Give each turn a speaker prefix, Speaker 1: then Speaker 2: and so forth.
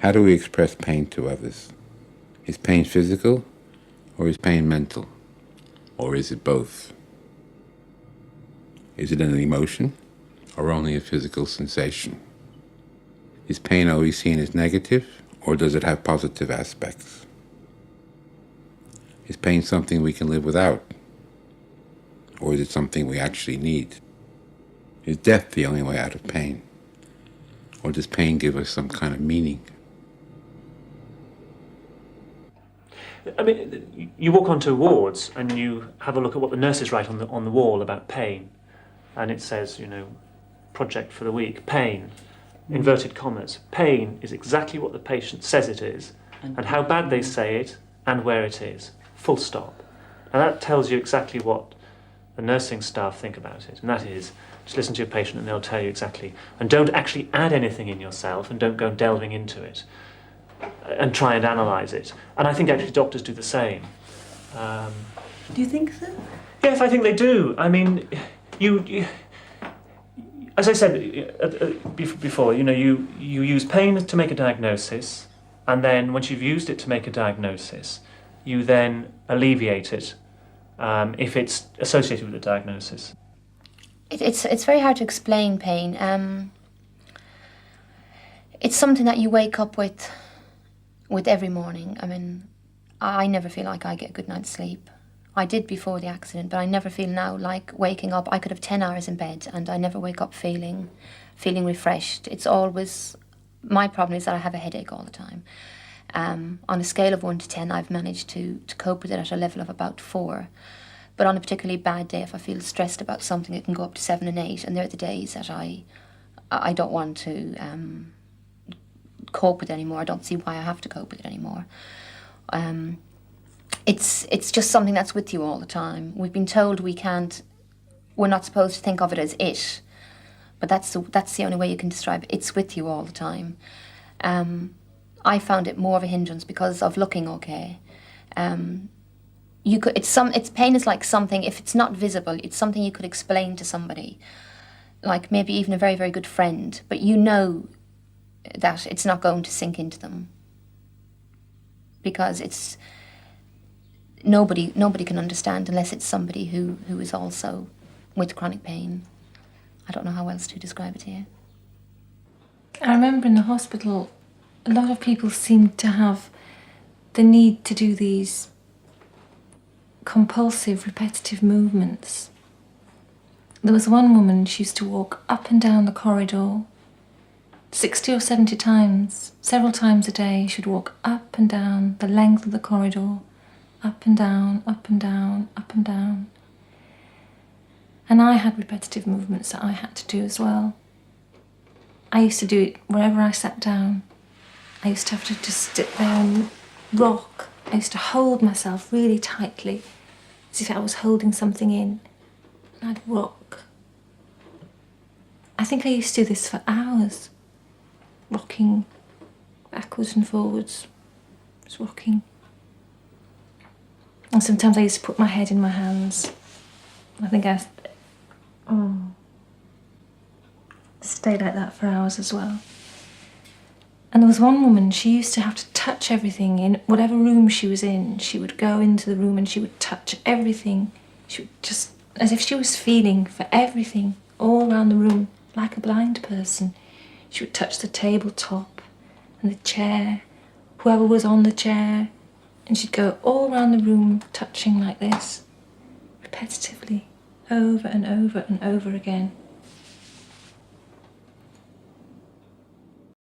Speaker 1: How do we express pain to others? Is pain physical or is pain mental? Or is it both? Is it an emotion or only a physical sensation? Is pain always seen as negative or does it have positive aspects? Is pain something we can live without? Or is it something we actually need? Is death the only way out of pain? Or does pain give us some kind of meaning?
Speaker 2: I mean, you walk onto wards and you have a look at what the nurses write on the wall about pain, and it says, you know, project for the week, pain, inverted commas. Pain is exactly what the patient says it is, and how bad they say it, and where it is. Full stop. And that tells you exactly what the nursing staff think about it, and that is, just listen to your patient and they'll tell you exactly. And don't actually add anything in yourself, and don't go delving into it and try and analyse it. And I think actually doctors do the same.
Speaker 3: Do you think so?
Speaker 2: Yes, I think they do. I mean, you as I said before, you know, you use pain to make a diagnosis, and then once you've used it to make a diagnosis, you then alleviate it if it's associated with a diagnosis.
Speaker 4: It's very hard to explain pain. It's something that you wake up with every morning. I mean, I never feel like I get a good night's sleep. I did before the accident, but I never feel now like waking up. I could have 10 hours in bed and I never wake up feeling refreshed. It's always, my problem is that I have a headache all the time. On a scale of 1 to 10, I've managed to cope with it at a level of about 4. But on a particularly bad day, if I feel stressed about something, it can go up to 7 and 8. And they're the days that I don't want to cope with it anymore. I don't see why I have to cope with it anymore. It's just something that's with you all the time. We've been told we're not supposed to think of it as it, but that's the only way you can describe it. It's with you all the time. I found it more of a hindrance because of looking okay. It's pain is like something, if it's not visible, it's something you could explain to somebody, like maybe even a very, very good friend, but you know that it's not going to sink into them because it's nobody can understand unless it's somebody who is also with chronic pain. I don't know how else to describe it here.
Speaker 5: I remember in the hospital, a lot of people seemed to have the need to do these compulsive, repetitive movements. There was one woman, she used to walk up and down the corridor 60 or 70 times, several times a day. She'd walk up and down the length of the corridor, up and down, up and down, up and down. And I had repetitive movements that I had to do as well. I used to do it wherever I sat down. I used to have to just sit there and rock. I used to hold myself really tightly, as if I was holding something in, and I'd rock. I think I used to do this for hours, rocking backwards and forwards, just rocking. And sometimes I used to put my head in my hands. I think I stayed like that for hours as well. And there was one woman, she used to have to touch everything in whatever room she was in. She would go into the room and she would touch everything. She would just, as if she was feeling for everything all around the room, like a blind person. She would touch the tabletop and the chair, whoever was on the chair, and she'd go all around the room touching like this, repetitively, over and over and over again.